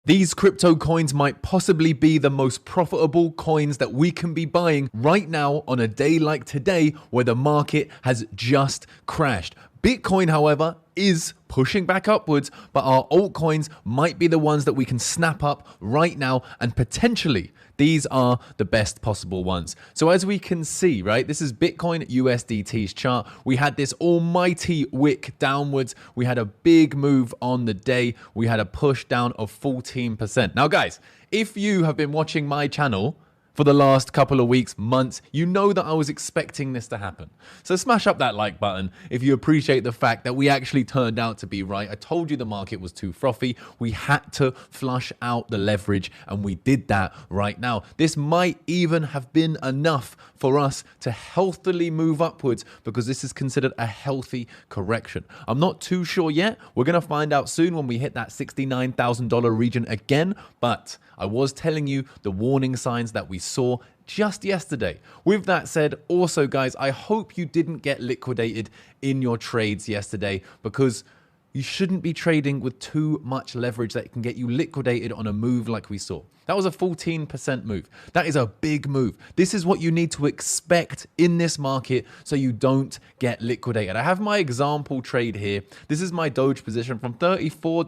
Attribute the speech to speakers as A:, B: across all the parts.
A: These crypto coins might possibly be the most profitable coins that we can be buying right now on a day like today where the market has just crashed. Bitcoin, however, is pushing back upwards, but our altcoins might be the ones that we can snap up right now, and potentially these are the best possible ones. So as we can see, right, this is Bitcoin USDT's chart. We had this almighty wick downwards. We had a big move on the day. We had a push down of 14%. Now, guys, if you have been watching my channel for the last couple of weeks, months, you know that I was expecting this to happen. So smash up that like button if you appreciate the fact that we actually turned out to be right. I told you the market was too frothy. We had to flush out the leverage, and we did that right now. This might even have been enough for us to healthily move upwards, because this is considered a healthy correction. I'm not too sure yet. We're going to find out soon when we hit that $69,000 region again, but I was telling you the warning signs that we saw just yesterday. With that said, also guys, I hope you didn't get liquidated in your trades yesterday, because you shouldn't be trading with too much leverage that can get you liquidated on a move like we saw. That was a 14% move. That is a big move. This is what you need to expect in this market so you don't get liquidated. I have my example trade here. This is my Doge position from $34,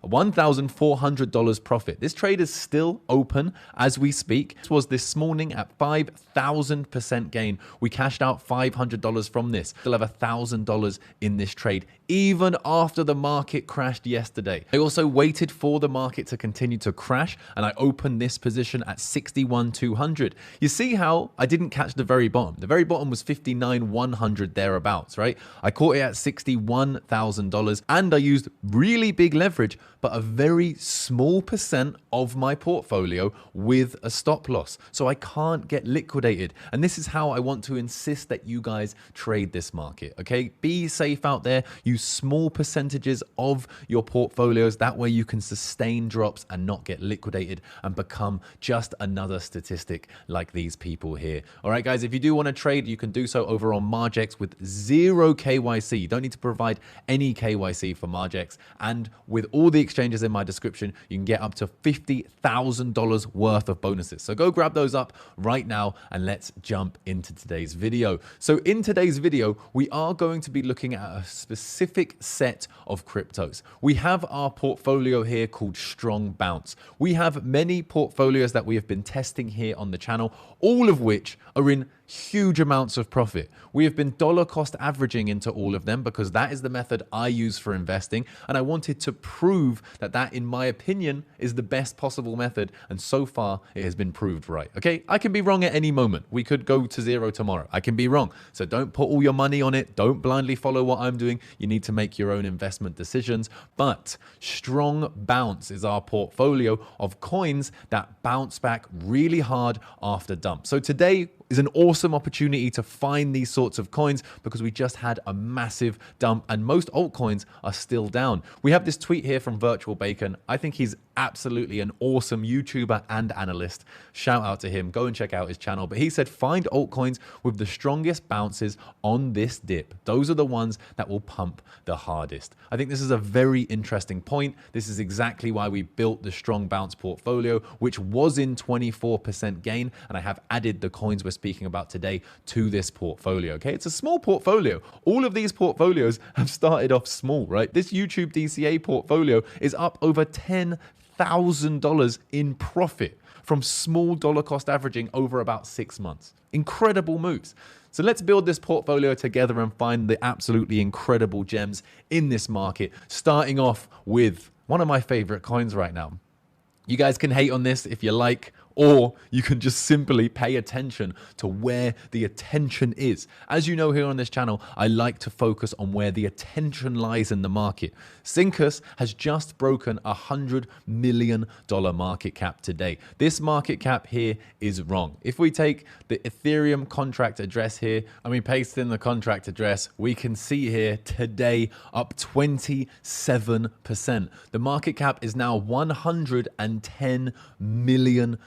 A: $1,400 profit. This trade is still open as we speak. This was this morning at 5,000% gain. We cashed out $500 from this. Still have $1,000 in this trade, even after the market crashed yesterday. I also waited for the market to continue to crash, and I opened this position at 61,200. You see how I didn't catch the very bottom. The very bottom was 59,100 thereabouts, right? I caught it at $61,000, and I used really big leverage, but a very small percent of my portfolio with a stop loss. So I can't get liquidated. And this is how I want to insist that you guys trade this market, okay? Be safe out there. Use small percentages of your portfolios. That way you can sustain drops and not get liquidated and become just another statistic like these people here. All right, guys, if you do want to trade, you can do so over on Margex with zero KYC. You don't need to provide any KYC for Margex. And with all the exchanges in my description, you can get up to $50,000 worth of bonuses. So go grab those up right now, and let's jump into today's video. So in today's video, we are going to be looking at a specific set of cryptos. We have our portfolio here called Strong Bounce. We have many portfolios that we have been testing here on the channel, all of which are in huge amounts of profit. We have been dollar cost averaging into all of them because that is the method I use for investing, and I wanted to prove that that, in my opinion, is the best possible method, and so far it has been proved right. Okay, I can be wrong at any moment. We could go to zero tomorrow. I can be wrong. So don't put all your money on it. Don't blindly follow what I'm doing. You need to make your own investment decisions. But Strong Bounce is our portfolio of coins that bounce back really hard after dump. So today is an awesome opportunity to find these sorts of coins because we just had a massive dump and most altcoins are still down. We have this tweet here from Virtual Bacon. I think he's absolutely an awesome YouTuber and analyst. Shout out to him. Go and check out his channel. But he said, find altcoins with the strongest bounces on this dip. Those are the ones that will pump the hardest. I think this is a very interesting point. This is exactly why we built the Strong Bounce portfolio, which was in 24% gain. And I have added the coins we're speaking about today to this portfolio. Okay, it's a small portfolio. All of these portfolios have started off small, right? This YouTube DCA portfolio is up over $10,000 in profit from small dollar cost averaging over about 6 months. Incredible moves. So let's build this portfolio together and find the absolutely incredible gems in this market, starting off with one of my favorite coins right now. You guys can hate on this if you like, or you can just simply pay attention to where the attention is. As you know, here on this channel, I like to focus on where the attention lies in the market. Syncus has just broken $100 million market cap today. This market cap here is wrong. If we take the Ethereum contract address here and we paste in the contract address, we can see here today up 27%. The market cap is now $110 million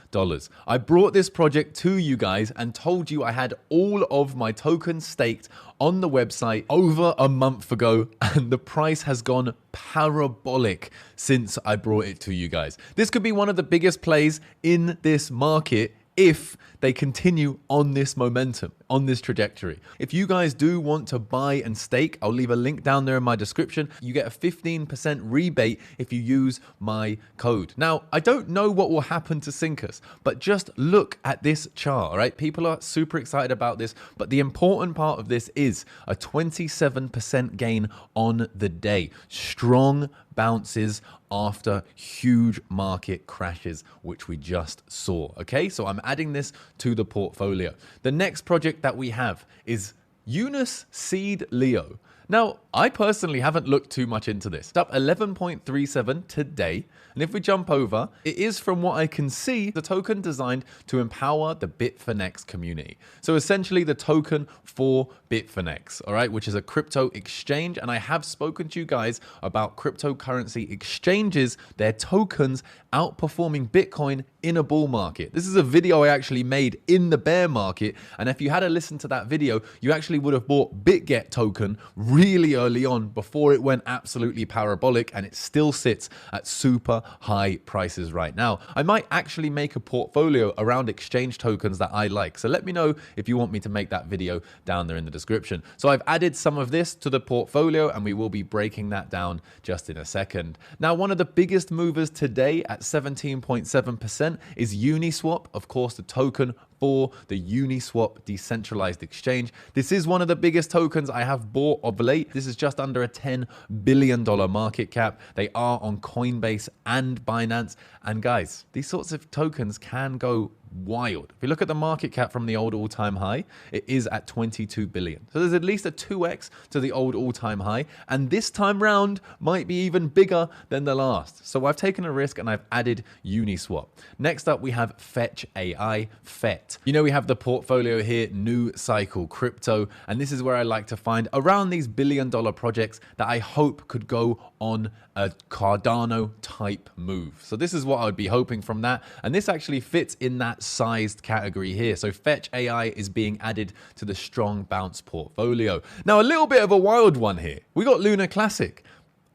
A: I brought this project to you guys and told you I had all of my tokens staked on the website over a month ago, and the price has gone parabolic since I brought it to you guys. This could be one of the biggest plays in this market if they continue on this momentum, on this trajectory. If you guys do want to buy and stake, I'll leave a link down there in my description. You get a 15% rebate if you use my code. Now, I don't know what will happen to Syncus, but just look at this chart, all right? People are super excited about this, but the important part of this is a 27% gain on the day. Strong bounces after huge market crashes, which we just saw. Okay, so I'm adding this to the portfolio. The next project that we have is Uniswap Leo. Now, I personally haven't looked too much into this. It's up 11.37 today. And if we jump over, it is, from what I can see, the token designed to empower the Bitfinex community. So essentially the token for Bitfinex, all right, which is a crypto exchange. And I have spoken to you guys about cryptocurrency exchanges, their tokens outperforming Bitcoin in a bull market. This is a video I actually made in the bear market. And if you had to listen to that video, you actually would have bought BitGet token really early on before it went absolutely parabolic, and it still sits at super high prices right now. I might actually make a portfolio around exchange tokens that I like. So let me know if you want me to make that video down there in the description. So I've added some of this to the portfolio, and we will be breaking that down just in a second. Now, one of the biggest movers today at 17.7% is Uniswap, of course, the token for the Uniswap decentralized exchange. This is one of the biggest tokens I have bought of late. This is just under a $10 billion market cap. They are on Coinbase and Binance. And guys, these sorts of tokens can go wild. If you look at the market cap from the old all-time high, it is at 22 billion. So there's at least a 2x to the old all-time high. And this time round might be even bigger than the last. So I've taken a risk and I've added Uniswap. Next up, we have Fetch AI, FET. You know, we have the portfolio here, New Cycle Crypto. And this is where I like to find around these billion-dollar projects that I hope could go on a Cardano type move. So this is what I would be hoping from that. And this actually fits in that sized category here. So Fetch AI is being added to the strong bounce portfolio. Now, a little bit of a wild one here. We got Luna Classic.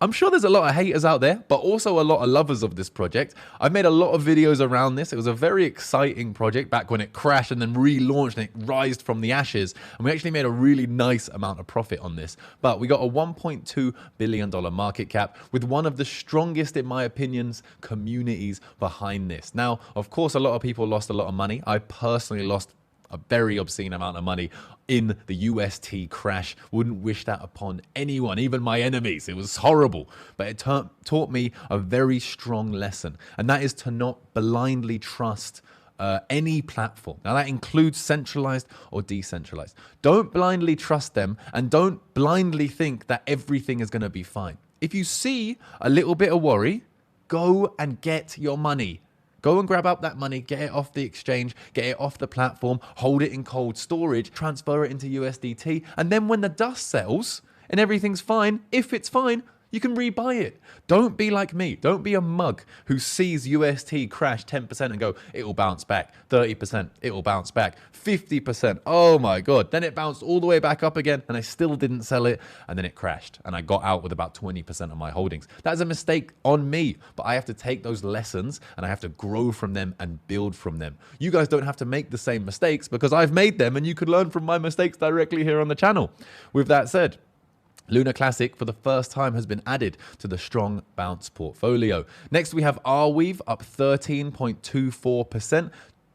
A: I'm sure there's a lot of haters out there, but also a lot of lovers of this project. I've made a lot of videos around this. It was a very exciting project back when it crashed and then relaunched and it rised from the ashes. And we actually made a really nice amount of profit on this. But we got a $1.2 billion market cap with one of the strongest, in my opinions, communities behind this. Now, of course, a lot of people lost a lot of money. I personally lost a very obscene amount of money in the UST crash. Wouldn't wish that upon anyone, even my enemies. It was horrible, but it taught me a very strong lesson, and that is to not blindly trust any platform. Now that includes centralized or decentralized. Don't blindly trust them, and don't blindly think that everything is going to be fine. If you see a little bit of worry, go and get your money. Go and grab up that money, get it off the exchange, get it off the platform, hold it in cold storage, transfer it into USDT, and then when the dust settles and everything's fine, if it's fine, you can rebuy it. Don't be like me. Don't be a mug who sees UST crash 10% and go, it will bounce back. 30%, it will bounce back. 50%, oh my God. Then it bounced all the way back up again and I still didn't sell it. And then it crashed and I got out with about 20% of my holdings. That's a mistake on me, but I have to take those lessons and I have to grow from them and build from them. You guys don't have to make the same mistakes because I've made them, and you could learn from my mistakes directly here on the channel. With that said, Luna Classic for the first time has been added to the strong bounce portfolio. Next, we have Arweave up 13.24%.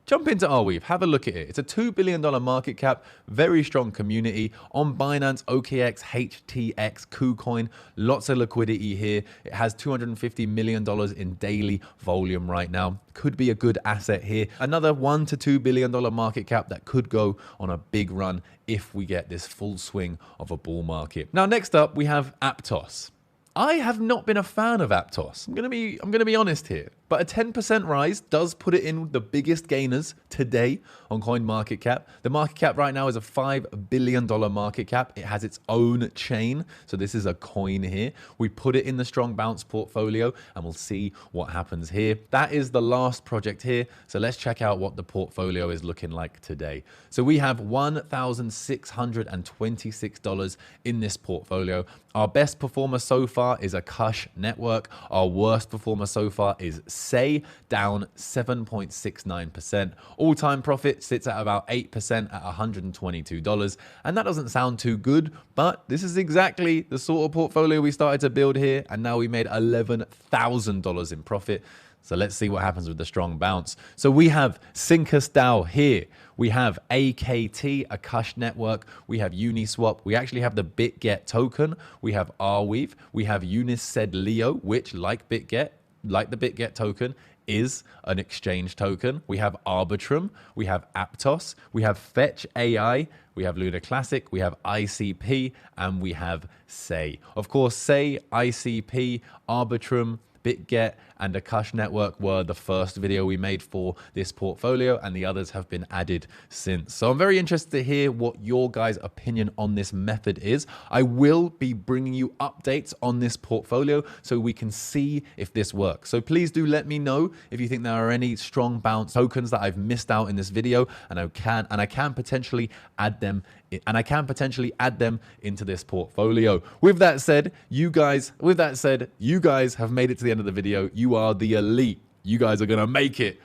A: Jump into Arweave, have a look at it. It's a $2 billion market cap, very strong community on Binance, OKX, HTX, KuCoin, lots of liquidity here. It has $250 million in daily volume right now. Could be a good asset here. Another $1 to $2 billion market cap that could go on a big run if we get this full swing of a bull market. Now, next up, we have Aptos. I have not been a fan of Aptos. I'm gonna be honest here. But a 10% rise does put it in the biggest gainers today on CoinMarketCap. The market cap right now is a $5 billion market cap. It has its own chain. So this is a coin here. We put it in the strong bounce portfolio and we'll see what happens here. That is the last project here. So let's check out what the portfolio is looking like today. So we have $1,626 in this portfolio. Our best performer so far is Akash Network. Our worst performer so far is Say, down 7.69%. All-time profit sits at about 8% at $122. And that doesn't sound too good, but this is exactly the sort of portfolio we started to build here. And now we made $11,000 in profit. So let's see what happens with the strong bounce. So we have Syncus DAO here. We have AKT, Akash Network. We have Uniswap. We actually have the BitGet token. We have Arweave. We have Uniswap Leo, which like the BitGet token, is an exchange token. We have Arbitrum. We have Aptos. We have Fetch AI. We have Luna Classic. We have ICP. And we have Say. Of course, Say, ICP, Arbitrum, BitGet, and Akash Network were the first video we made for this portfolio, and the others have been added since. So I'm very interested to hear what your guys' opinion on this method is. I will be bringing you updates on this portfolio so we can see if this works. So please do let me know if you think there are any strong bounce tokens that I've missed out in this video, and I can potentially add them into this portfolio. With that said, you guys have made it to the end of the video. You are the elite. You guys are gonna make it.